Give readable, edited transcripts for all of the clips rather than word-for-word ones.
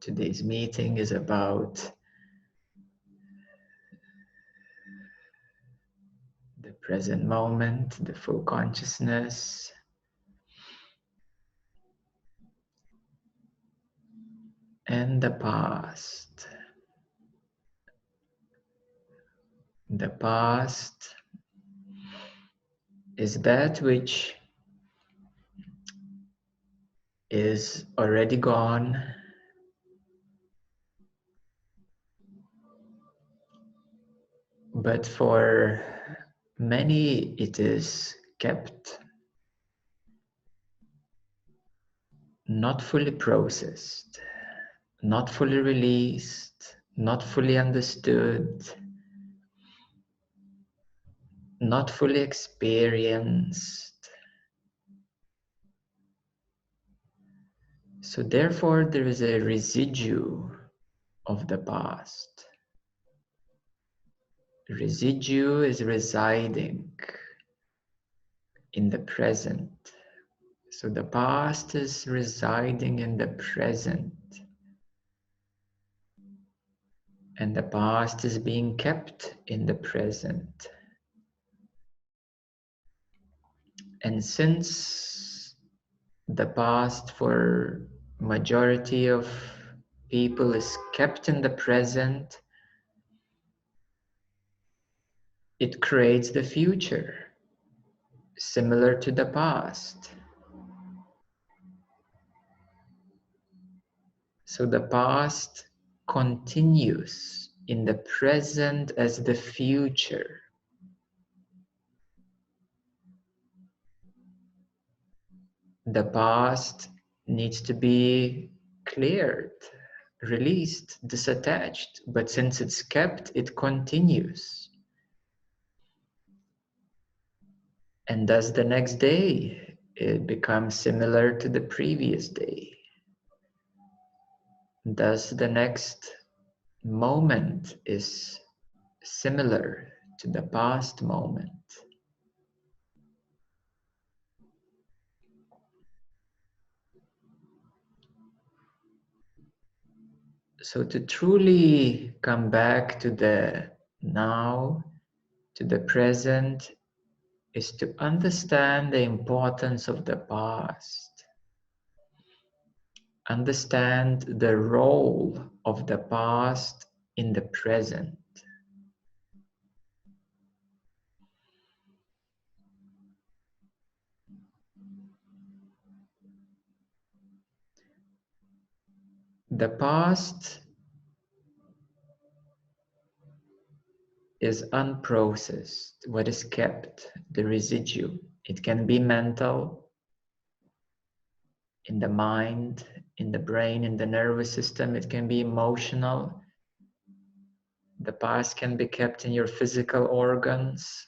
Today's meeting is about the present moment, the full consciousness, and the past. The past is that which is already gone, but for many it is kept, not fully processed, not fully released, not fully understood, not fully experienced. So therefore there is a residue of the past. Residue is residing in the present. So the past is residing in the present. And the past is being kept in the present. And since the past for majority of people is kept in the present, it creates the future similar to the past. So the past continues in the present as the future. The past needs to be cleared, released, disattached, but since it's kept, it continues. And thus the next day, it becomes similar to the previous day. Thus the next moment is similar to the past moment. So to truly come back to the now, to the present, is to understand the importance of the past. Understand the role of the past in the present. The past is unprocessed, what is kept, the residue. It can be mental, in the mind, in the brain, in the nervous system. It can be emotional. The past can be kept in your physical organs.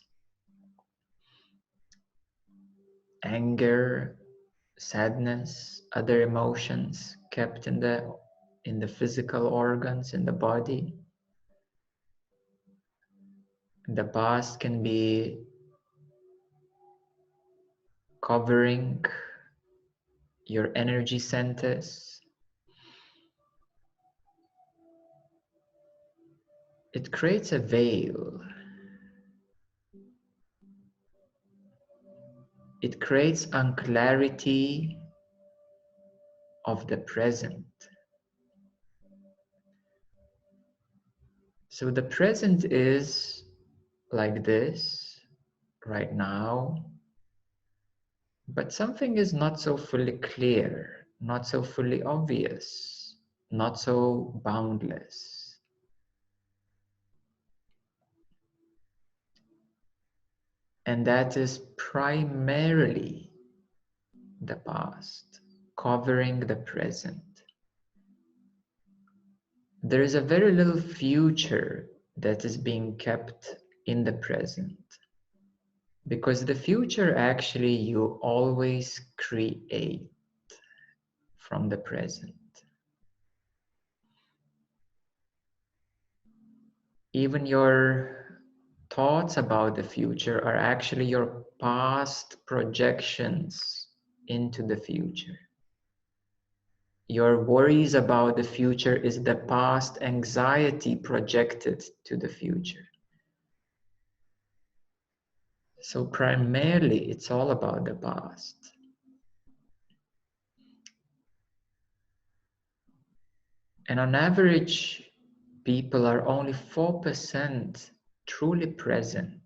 Anger, sadness, other emotions kept in the physical organs, in the body. The past can be covering your energy centers. It creates a veil. It creates unclarity of the present. So the present is like this right now, but something is not so fully clear, not so fully obvious, not so boundless. And that is primarily the past, covering the present. There is a very little future that is being kept in the present. Because the future actually you always create from the present. Even your thoughts about the future are actually your past projections into the future. Your worries about the future is the past anxiety projected to the future. So primarily, it's all about the past. And on average, people are only 4% truly present.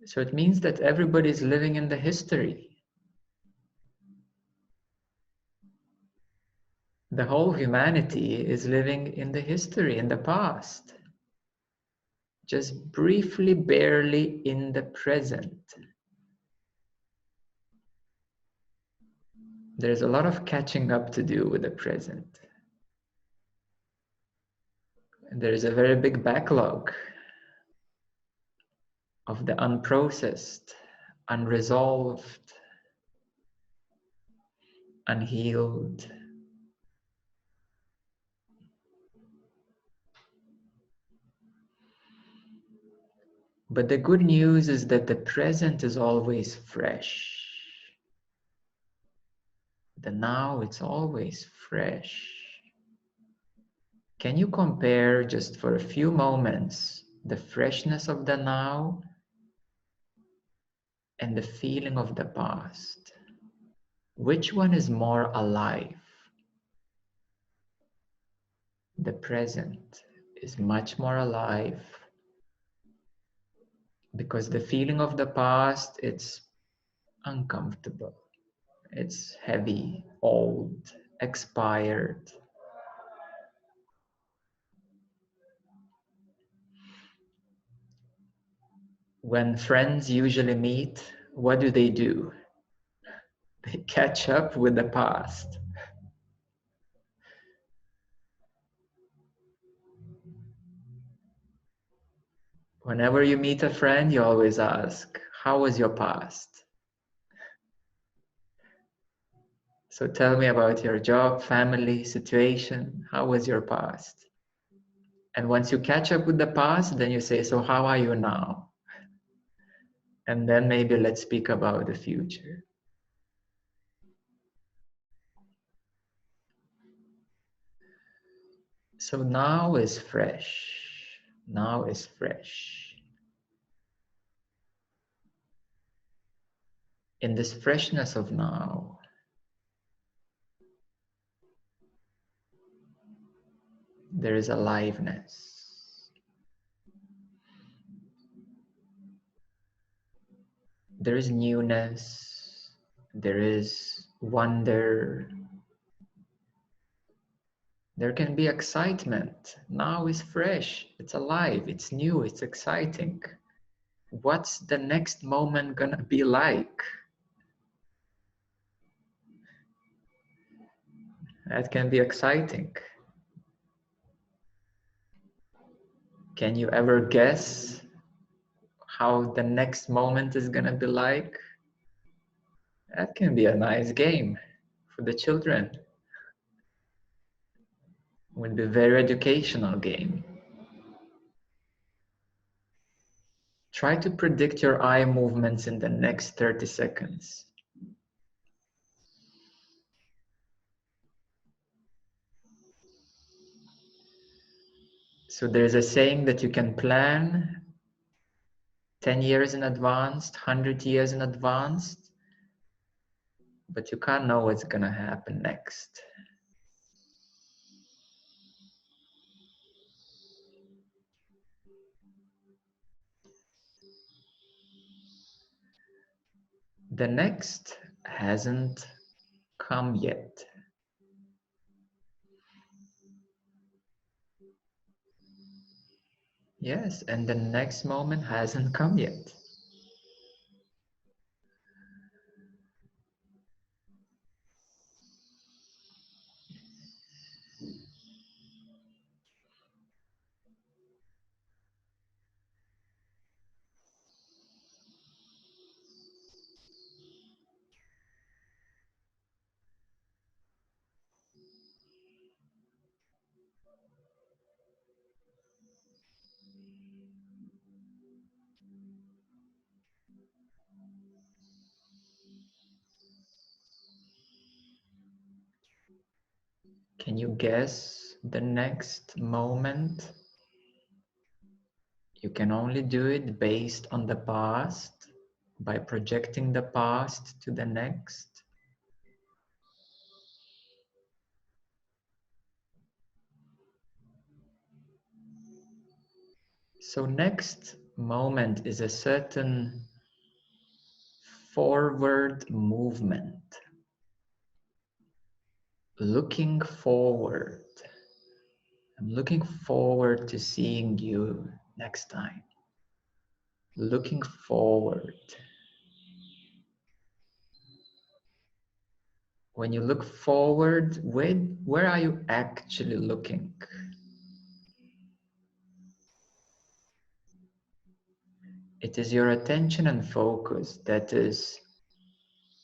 So it means that everybody is living in the history. The whole humanity is living in the history, in the past. Just briefly, barely in the present. There's a lot of catching up to do with the present. And there's a very big backlog of the unprocessed, unresolved, unhealed. But the good news is that the present is always fresh. The now, it's always fresh. Can you compare just for a few moments the freshness of the now and the feeling of the past? Which one is more alive? The present is much more alive because the feeling of the past, it's uncomfortable. It's heavy, old, expired. When friends usually meet, what do? They catch up with the past. Whenever you meet a friend, you always ask, how was your past? So tell me about your job, family, situation. How was your past? And once you catch up with the past, then you say, so how are you now? And then maybe let's speak about the future. So now is fresh. Now is fresh. In this freshness of now, there is aliveness. There is newness. There is wonder. There can be excitement. Now is fresh. It's alive. It's new. It's exciting. What's the next moment gonna be like? That can be exciting. Can you ever guess how the next moment is gonna be like? That can be a nice game for the children. Would be a very educational game. Try to predict your eye movements in the next 30 seconds. So there's a saying that you can plan 10 years in advance, 100 years in advance, but you can't know what's gonna happen next. The next hasn't come yet. Yes, and the next moment hasn't come yet. Can you guess the next moment? You can only do it based on the past, by projecting the past to the next. So next moment is a certain forward movement, looking forward. I'm looking forward to seeing you next time. Looking forward. When you look forward, where are you actually looking? It is your attention and focus that is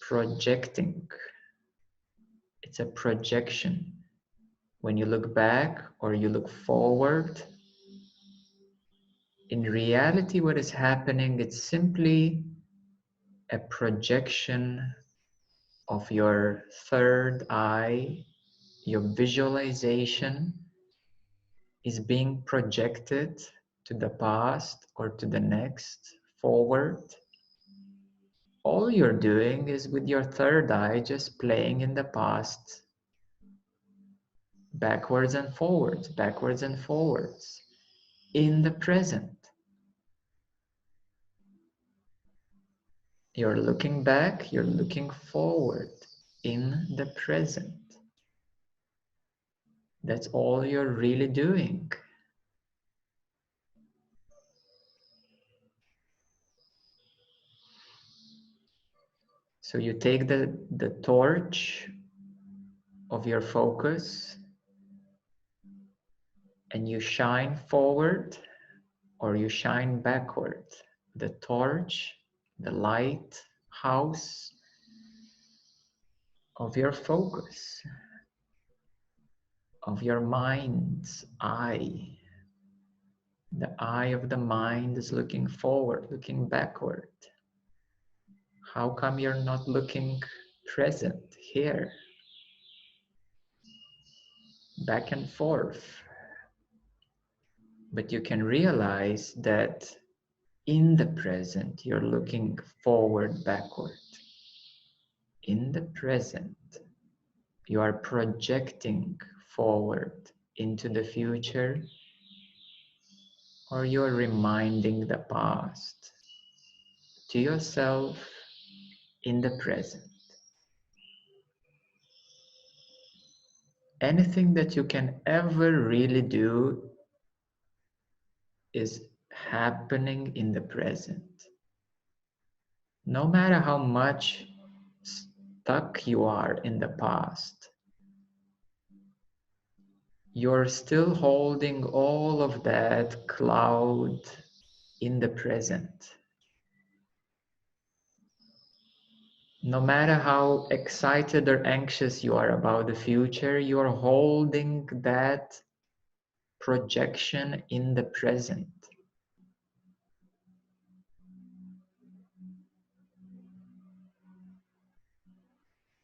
projecting. It's a projection. When you look back or you look forward, in reality, what is happening, it's simply a projection of your third eye. Your visualization is being projected to the past or to the next, forward. All you're doing is with your third eye just playing in the past, backwards and forwards, in the present. You're looking back, you're looking forward, in the present. That's all you're really doing. So you take the torch of your focus and you shine forward or you shine backward. The torch, the light house of your focus, of your mind's eye. The eye of the mind is looking forward, looking backward. How come you're not looking present here? Back and forth. But you can realize that in the present, you're looking forward, backward. In the present, you are projecting forward into the future, or you're reminding the past to yourself in the present. Anything that you can ever really do is happening in the present. No matter how much stuck you are in the past, you're still holding all of that cloud in the present. No matter how excited or anxious you are about the future, you're holding that projection in the present.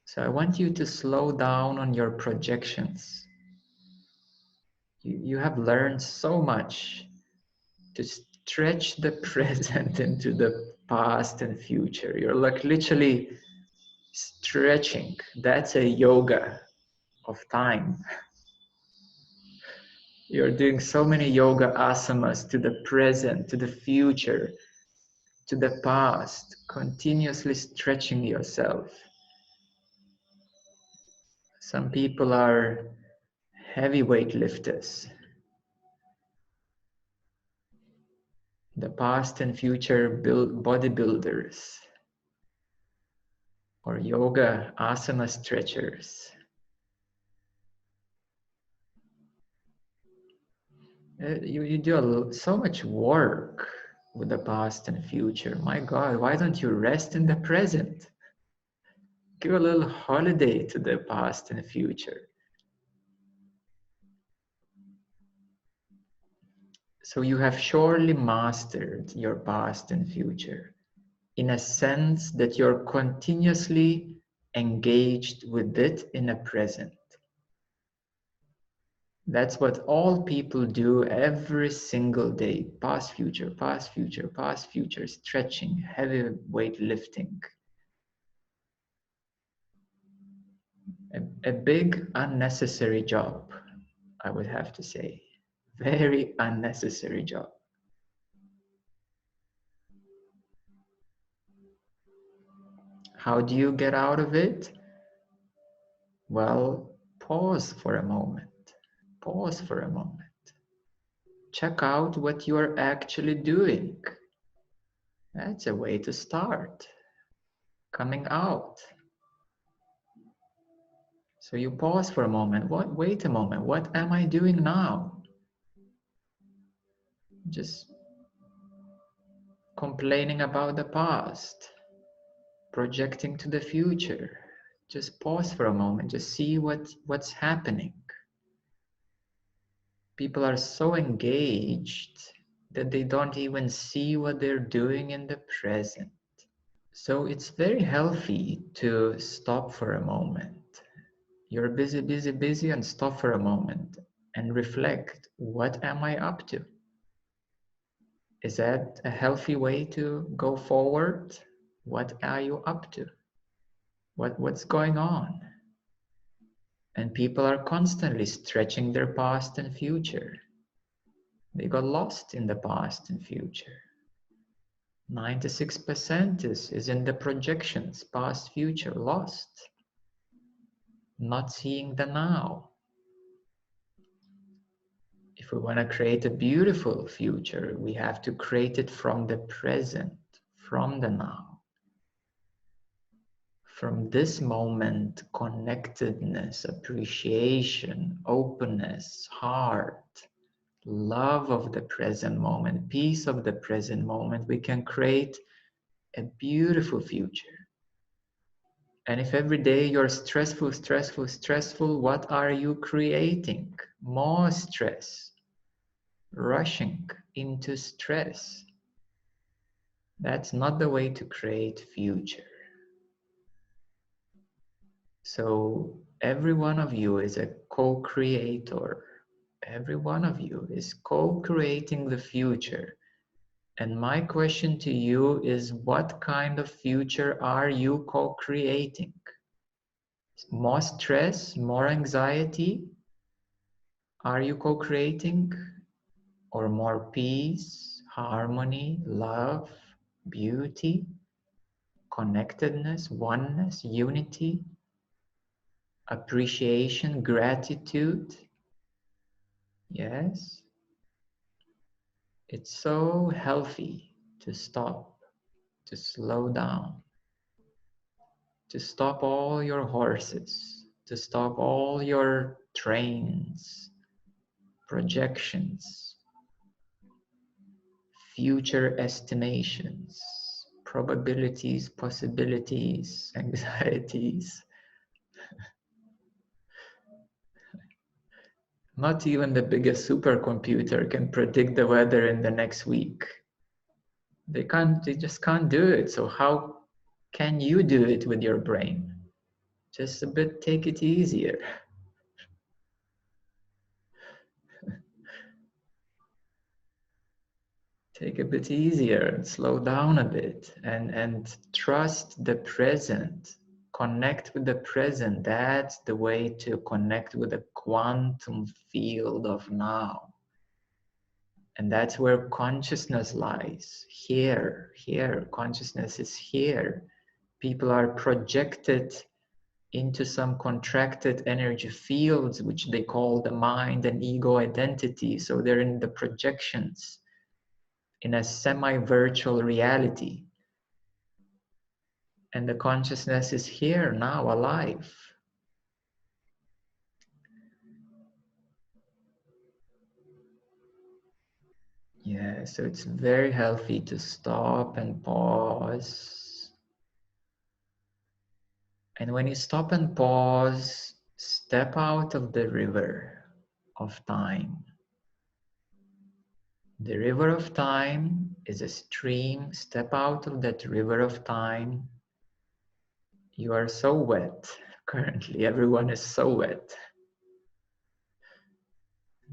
So I want you to slow down on your projections. You have learned so much to stretch the present into the past and future. You're like literally stretching. That's a yoga of time. You're doing so many yoga asanas to the present, to the future, to the past, continuously stretching yourself. Some people are heavyweight lifters. The past and future bodybuilders or yoga asana stretchers. You do so much work with the past and future. My God, why don't you rest in the present? Give a little holiday to the past and future. So you have surely mastered your past and future in a sense that you're continuously engaged with it in a present. That's what all people do every single day. Past, future, past, future, past, future, stretching, heavy weight lifting. A big unnecessary job, I would have to say. Very unnecessary job. How do you get out of it? Well, pause for a moment. Pause for a moment. Check out what you are actually doing. That's a way to start. Coming out. So you pause for a moment. Wait a moment. What am I doing now? Just complaining about the past, projecting to the future. Just pause for a moment. Just see what's happening. People are so engaged that they don't even see what they're doing in the present. So it's very healthy to stop for a moment. You're busy, busy, busy, and stop for a moment and reflect, what am I up to? Is that a healthy way to go forward? What are you up to? What's going on? And people are constantly stretching their past and future. They got lost in the past and future. 96% is in the projections, past, future, lost. Not seeing the now. If we want to create a beautiful future, we have to create it from the present, from the now. From this moment, connectedness, appreciation, openness, heart, love of the present moment, peace of the present moment, we can create a beautiful future. And if every day you're stressful, stressful, stressful, what are you creating? More stress, rushing into stress. That's not the way to create future. So every one of you is a co-creator. Every one of you is co-creating the future. And my question to you is, what kind of future are you co-creating? More stress, more anxiety? Are you co-creating? Or more peace, harmony, love, beauty, connectedness, oneness, unity, appreciation, gratitude? Yes. It's so healthy to stop, to slow down, to stop all your horses, to stop all your trains, projections, future estimations, probabilities, possibilities, anxieties. Not even the biggest supercomputer can predict the weather in the next week. They just can't do it. So how can you do it with your brain? Just a bit, take it easier. Take a bit easier and slow down a bit and trust the present. Connect with the present. That's the way to connect with the quantum field of now. And that's where consciousness lies. Here, consciousness is here. People are projected into some contracted energy fields, which they call the mind and ego identity. So they're in the projections, in a semi-virtual reality. And the consciousness is here now, alive. Yeah, so it's very healthy to stop and pause. And when you stop and pause, step out of the river of time. The river of time is a stream. Step out of that river of time. You are so wet. Currently, everyone is so wet.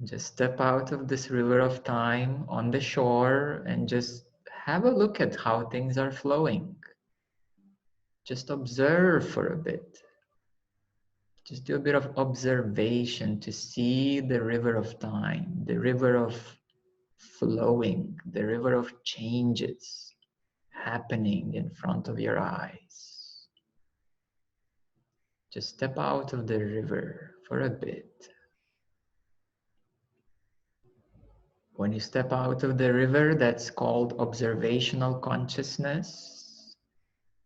Just step out of this river of time on the shore and just have a look at how things are flowing. Just observe for a bit. Just do a bit of observation to see the river of time, the river of flowing, the river of changes happening in front of your eyes. Just step out of the river for a bit. When you step out of the river, that's called observational consciousness.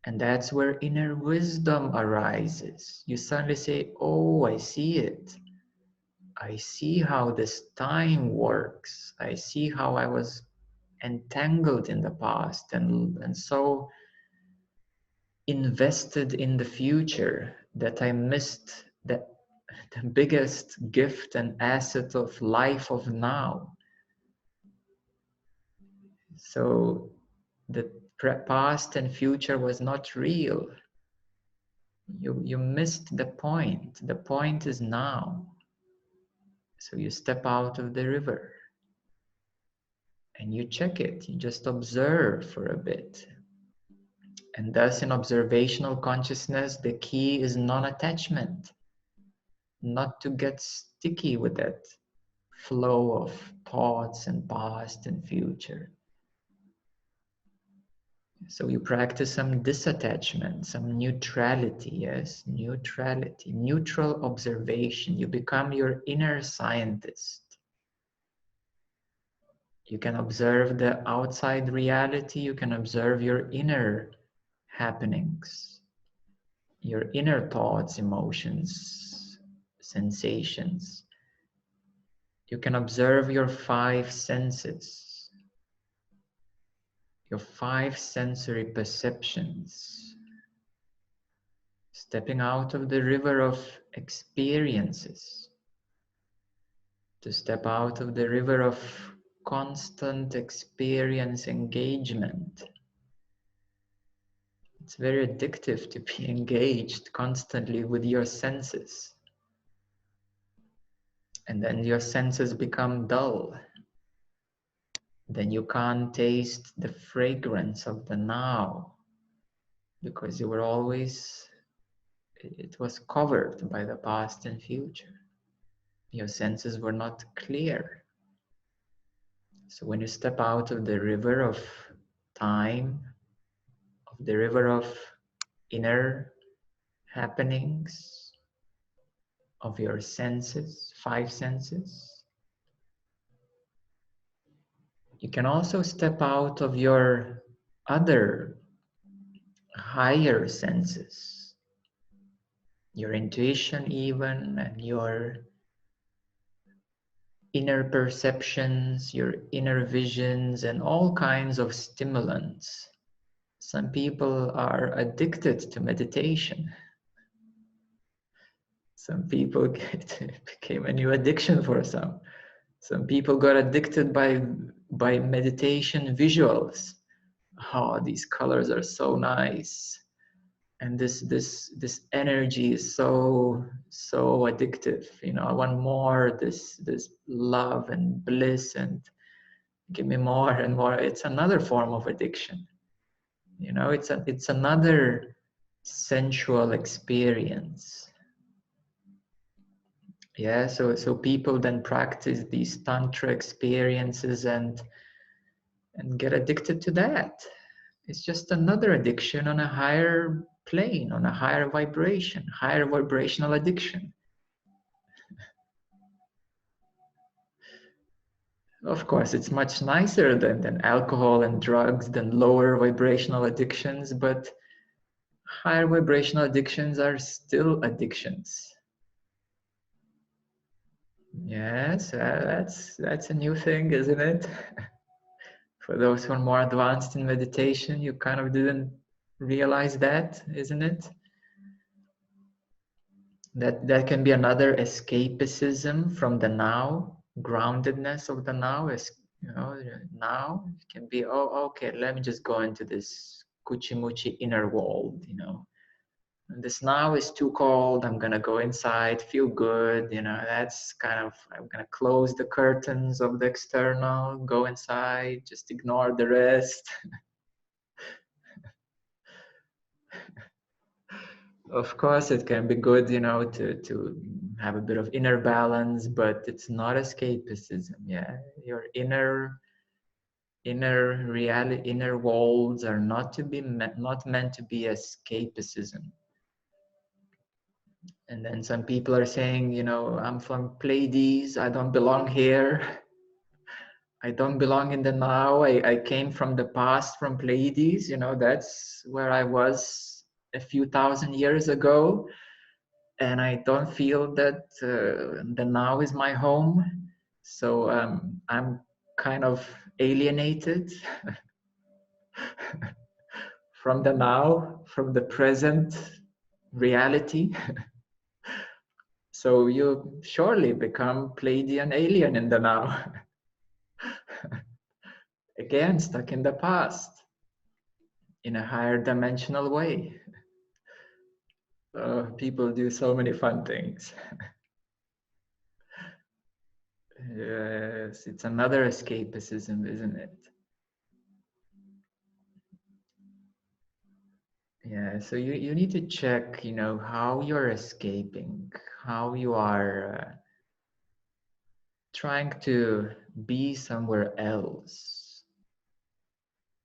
And that's where inner wisdom arises. You suddenly say, oh, I see it. I see how this time works. I see how I was entangled in the past and so invested in the future that I missed the biggest gift and asset of life of now. So the past and future was not real. You missed the point. The point is now. So you step out of the river and you check it. You just observe for a bit. And thus in observational consciousness, the key is non-attachment, not to get sticky with that flow of thoughts and past and future. So you practice some disattachment, some neutrality, yes, neutrality, neutral observation. You become your inner scientist. You can observe the outside reality, you can observe your inner happenings, your inner thoughts, emotions, sensations. You can observe your five senses, your five sensory perceptions, stepping out of the river of experiences to step out of the river of constant experience engagement. It's very addictive to be engaged constantly with your senses. And then your senses become dull. Then you can't taste the fragrance of the now because you were always, it was covered by the past and future. Your senses were not clear. So when you step out of the river of time, of the river of inner happenings, of your senses, five senses, you can also step out of your other higher senses, your intuition even, and your inner perceptions, your inner visions, and all kinds of stimulants. Some people are addicted to meditation. Some people became a new addiction for some. Some people got addicted by meditation visuals. Oh, these colors are so nice. And this energy is so addictive. You know, I want more, this love and bliss, and give me more and more. It's another form of addiction. You know, it's another sensual experience. Yeah, so people then practice these tantra experiences and get addicted to that. It's just another addiction on a higher plane, on a higher vibration, higher vibrational addiction. Of course, it's much nicer than alcohol and drugs, than lower vibrational addictions, but higher vibrational addictions are still addictions. Yes, that's a new thing, isn't it? For those who are more advanced in meditation, you kind of didn't realize that, isn't it? That can be another escapism from the now, groundedness of the now. Is, you know, now it can be, oh, okay, let me just go into this kuchimuchi inner world, you know. This now is too cold. I'm gonna go inside, feel good. That's kind of, I'm gonna close the curtains of the external, go inside, just ignore the rest. Of course, it can be good, to have a bit of inner balance, but it's not escapism. Yeah, your inner reality, inner walls are not meant to be escapism. And then some people are saying, I'm from Pleiades, I don't belong here. I don't belong in the now. I came from the past, from Pleiades. That's where I was a few thousand years ago. And I don't feel that the now is my home. So I'm kind of alienated from the now, from the present reality. So you surely become Pleiadian alien in the now. Again, stuck in the past in a higher dimensional way. People do so many fun things. Yes, it's another escapism, isn't it? Yeah, so you need to check, how you're escaping, how you are trying to be somewhere else.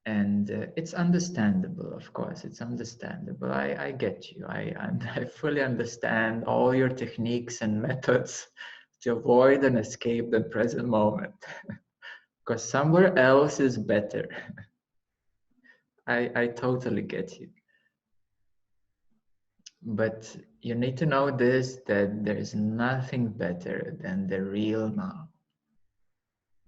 And it's understandable, of course, it's understandable. I get you. I fully understand all your techniques and methods to avoid and escape the present moment. Because somewhere else is better. I totally get you. But you need to know this, that there's nothing better than the real now,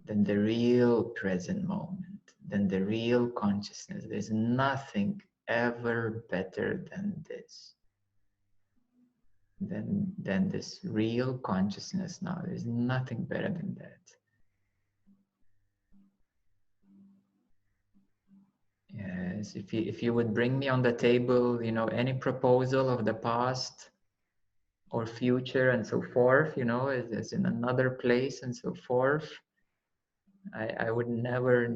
than the real present moment, than the real consciousness. There's nothing ever better than this, than this real consciousness now. There's nothing better than that. Yes, if you would bring me on the table, any proposal of the past or future and so forth, as in another place and so forth, I would never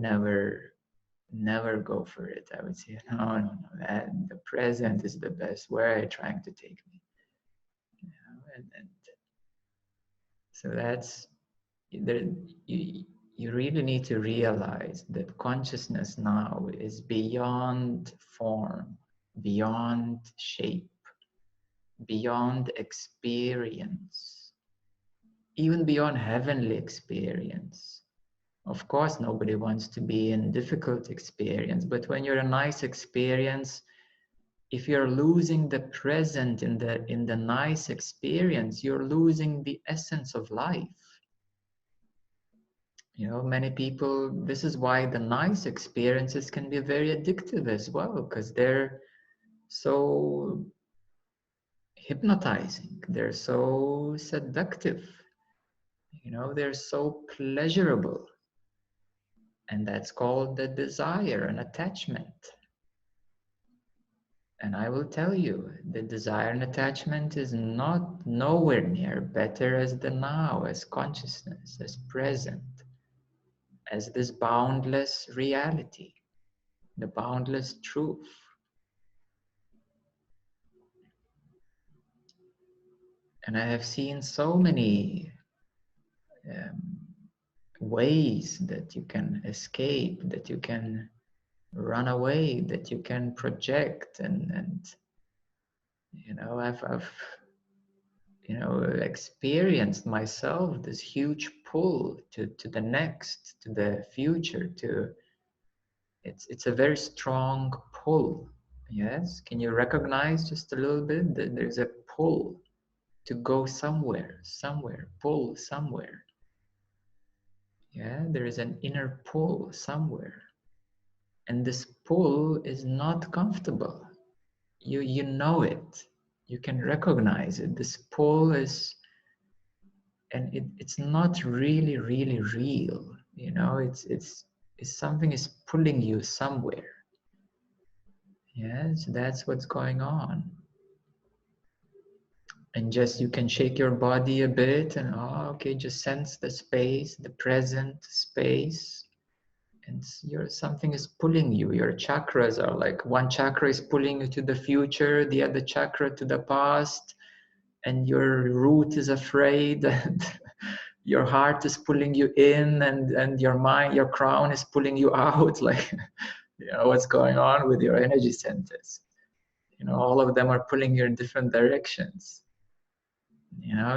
go for it. I would say, no, the present is the best. Where are you trying to take me? And so that's, there, you really need to realize that consciousness now is beyond form, beyond shape, beyond experience, even beyond heavenly experience. Of course, nobody wants to be in difficult experience, but when you're a nice experience, if you're losing the present in the nice experience, you're losing the essence of life. Many people, this is why the nice experiences can be very addictive as well, because they're so hypnotizing, they're so seductive, they're so pleasurable. And that's called the desire and attachment. And I will tell you, the desire and attachment is not nowhere near better as the now, as consciousness, as present, as this boundless reality, the boundless truth. And I have seen so many ways that you can escape, that you can run away, that you can project, and I've experienced myself this huge pull to the next, to the future, to it's a very strong pull. Yes, can you recognize just a little bit that there's a pull to go somewhere, pull somewhere. Yeah, there is an inner pull somewhere, and this pull is not comfortable. You know it, you can recognize it. This pull is, and it's not really real. It's something is pulling you somewhere. Yes, that's what's going on. And just you can shake your body a bit and okay, just sense the space, the present space. And something is pulling you. Your chakras are like, one chakra is pulling you to the future, the other chakra to the past, and your root is afraid, and your heart is pulling you in, and your mind, your crown is pulling you out. Like, what's going on with your energy centers? All of them are pulling you in different directions.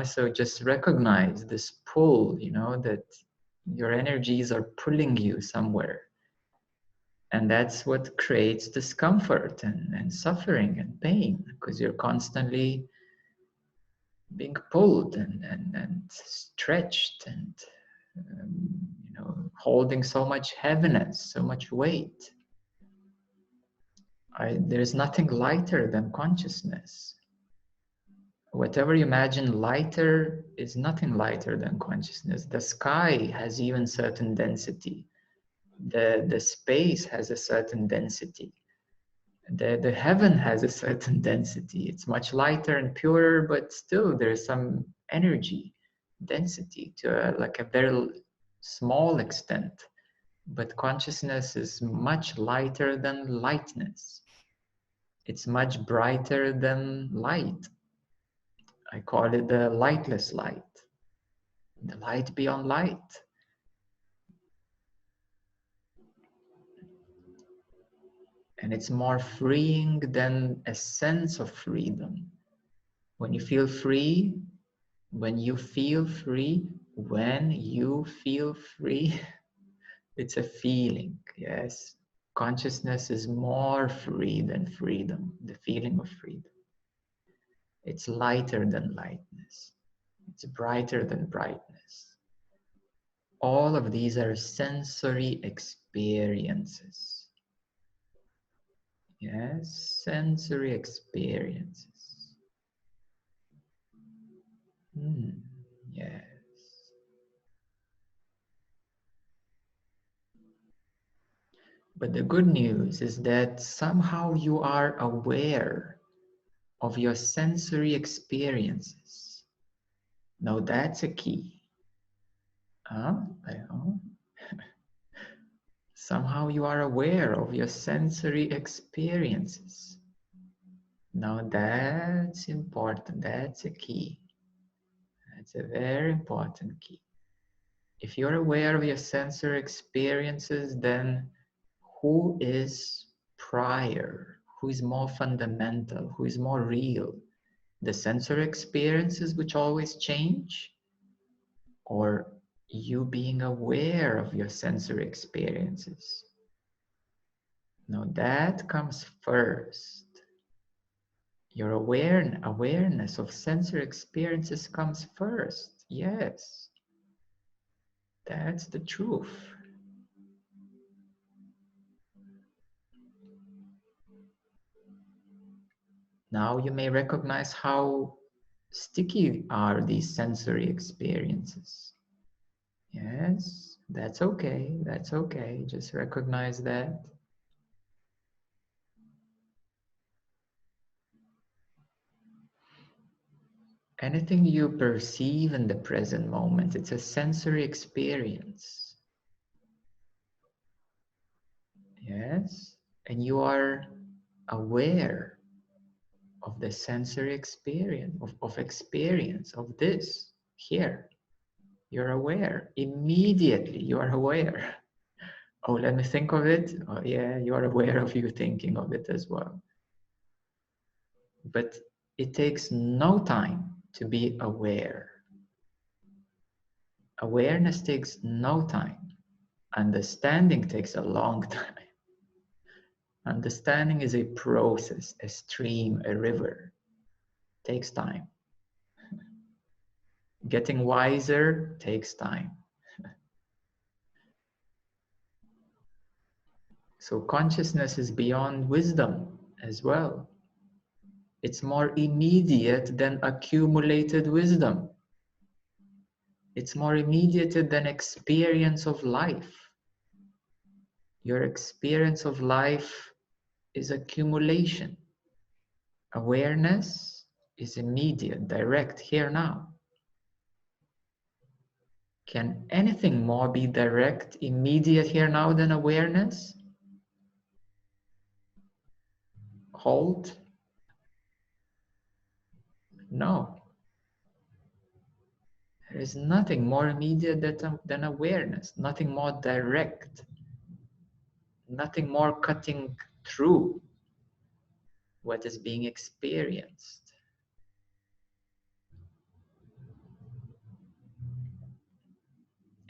So just recognize this pull, that your energies are pulling you somewhere. And that's what creates discomfort and suffering and pain, because you're constantly being pulled and stretched and holding so much heaviness, so much weight. There's nothing lighter than consciousness. Whatever you imagine lighter is nothing lighter than consciousness. The sky has even certain density. The space has a certain density. The heaven has a certain density. It's much lighter and purer, but still there's some energy density to like a very small extent. But consciousness is much lighter than lightness. It's much brighter than light. I call it the lightless light, the light beyond light. And it's more freeing than a sense of freedom. When you feel free, when you feel free, it's a feeling, yes. Consciousness is more free than freedom, the feeling of freedom. It's lighter than lightness. It's brighter than brightness. All of these are sensory experiences. Yes, sensory experiences. Yes. But the good news is that somehow you are aware of your sensory experiences. Now that's a key. Somehow you are aware of your sensory experiences. Now that's important. That's a key. That's a very important key. If you're aware of your sensory experiences, then who is prior? Who is more fundamental? Who is more real? The sensory experiences which always change? Or you being aware of your sensory experiences? Now that comes first. Your awareness of sensory experiences comes first. Yes, that's the truth. Now you may recognize how sticky are these sensory experiences. Yes, that's okay. That's okay. Just recognize that. Anything you perceive in the present moment, it's a sensory experience. Yes, and you are aware of the sensory experience, of this here. You're aware. Immediately you are aware. Oh, let me think of it. Oh, yeah, you are aware of you thinking of it as well. But it takes no time to be aware. Awareness takes no time. Understanding takes a long time. Understanding is a process, a stream, a river. It takes time. Getting wiser takes time. So consciousness is beyond wisdom as well. It's more immediate than accumulated wisdom. It's more immediate than experience of life. Your experience of life is accumulation. Awareness is immediate, direct, here now. Can anything more be direct, immediate here now than awareness? Hold? No. There is nothing more immediate than awareness, nothing more direct, nothing more cutting through what is being experienced.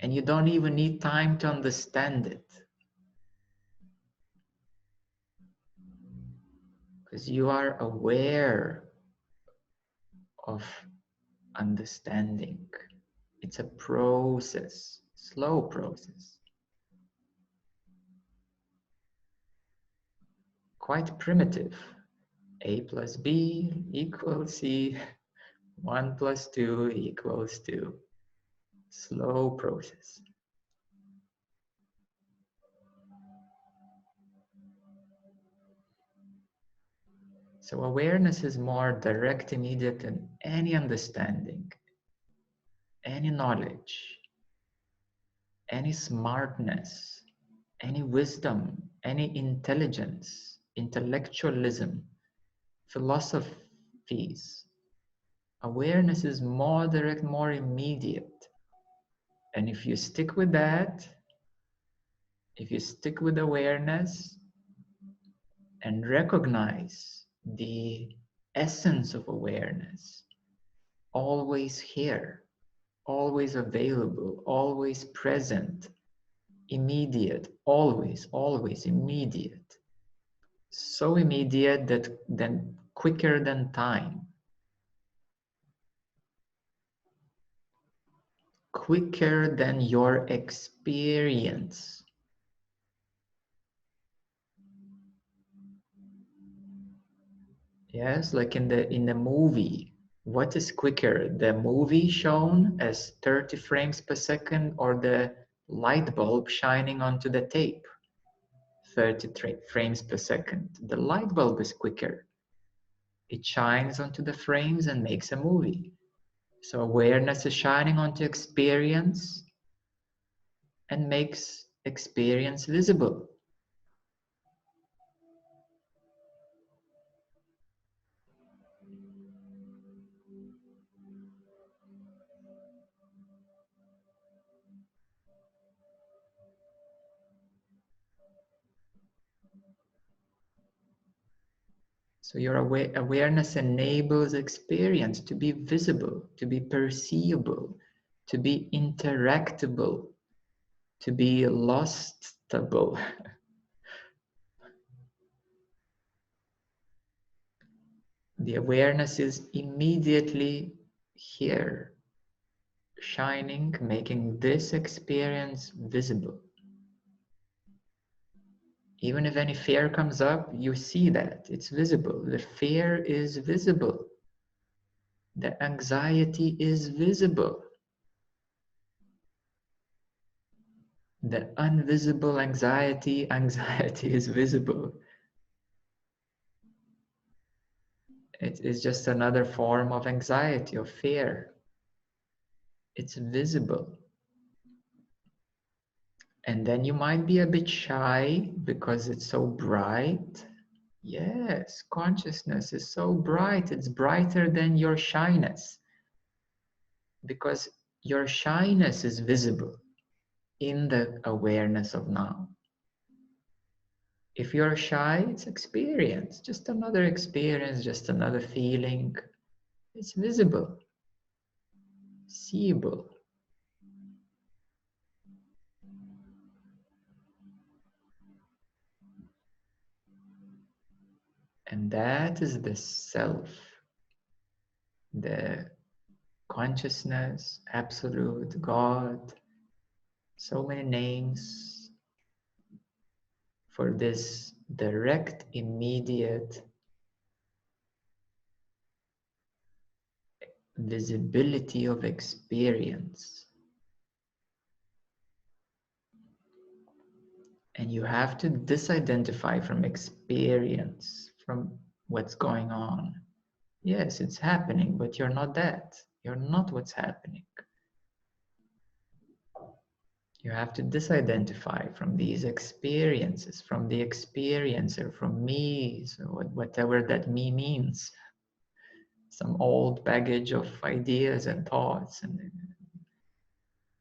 And you don't even need time to understand it, because you are aware of understanding. It's a process, slow process. Quite primitive. A plus B equals C, 1 plus 2 equals 2. Slow process. So awareness is more direct, immediate than any understanding, any knowledge, any smartness, any wisdom, any intelligence, intellectualism, philosophies. Awareness is more direct, more immediate. And if you stick with that, if you stick with awareness and recognize the essence of awareness, always here, always available, always present, immediate, always, always immediate. So immediate that then quicker than time. Quicker than your experience. Yes, like in the movie. What is quicker, the movie shown as 30 frames per second or the light bulb shining onto the tape? 30 frames per second. The light bulb is quicker. It shines onto the frames and makes a movie. So awareness is shining onto experience and makes experience visible. So your awareness enables experience to be visible, to be perceivable, to be interactable, to be lostable. The awareness is immediately here, shining, making this experience visible. Even if any fear comes up, you see that, it's visible. The fear is visible. The anxiety is visible. The invisible anxiety is visible. It is just another form of anxiety, of fear. It's visible. And then you might be a bit shy because it's so bright. Yes, consciousness is so bright. It's brighter than your shyness. Because your shyness is visible in the awareness of now. If you're shy, it's experience, just another experience, just another feeling. It's visible, seeable. And that is the self, the consciousness, absolute, God, so many names for this direct, immediate visibility of experience. And you have to disidentify from experience, from what's going on. Yes, it's happening, but you're not that. You're not what's happening. You have to disidentify from these experiences, from the experiencer, from me, so whatever that me means. Some old baggage of ideas and thoughts, and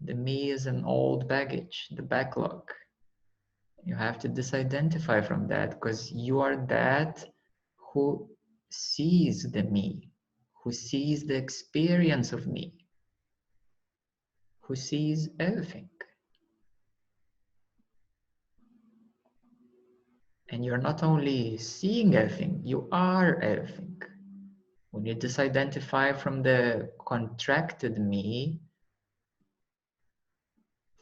the me is an old baggage, the backlog. You have to disidentify from that because you are that who sees the me, who sees the experience of me, who sees everything. And you're not only seeing everything, you are everything. When you disidentify from the contracted me,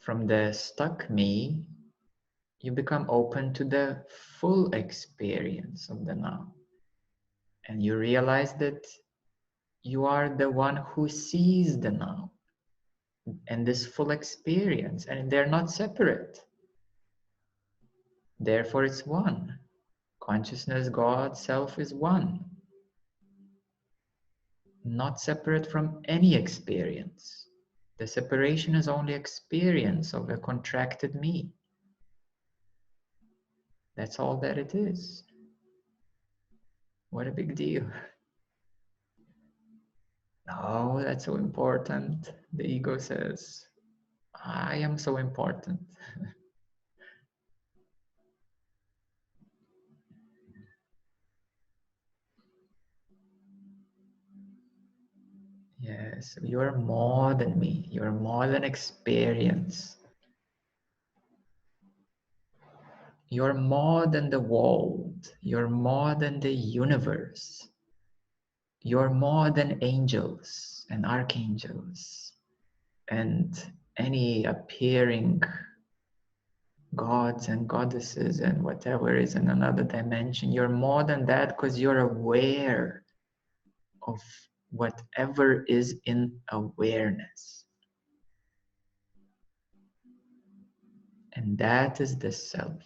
from the stuck me, you become open to the full experience of the now. And you realize that you are the one who sees the now and this full experience, and they're not separate. Therefore, it's one. Consciousness, God, self is one, not separate from any experience. The separation is only experience of a contracted me. That's all that it is. What a big deal. Oh, that's so important. The ego says, I am so important. Yes, you're more than me. You're more than experience. You're more than the world. You're more than the universe. You're more than angels and archangels and any appearing gods and goddesses and whatever is in another dimension. You're more than that because you're aware of whatever is in awareness. And that is the self.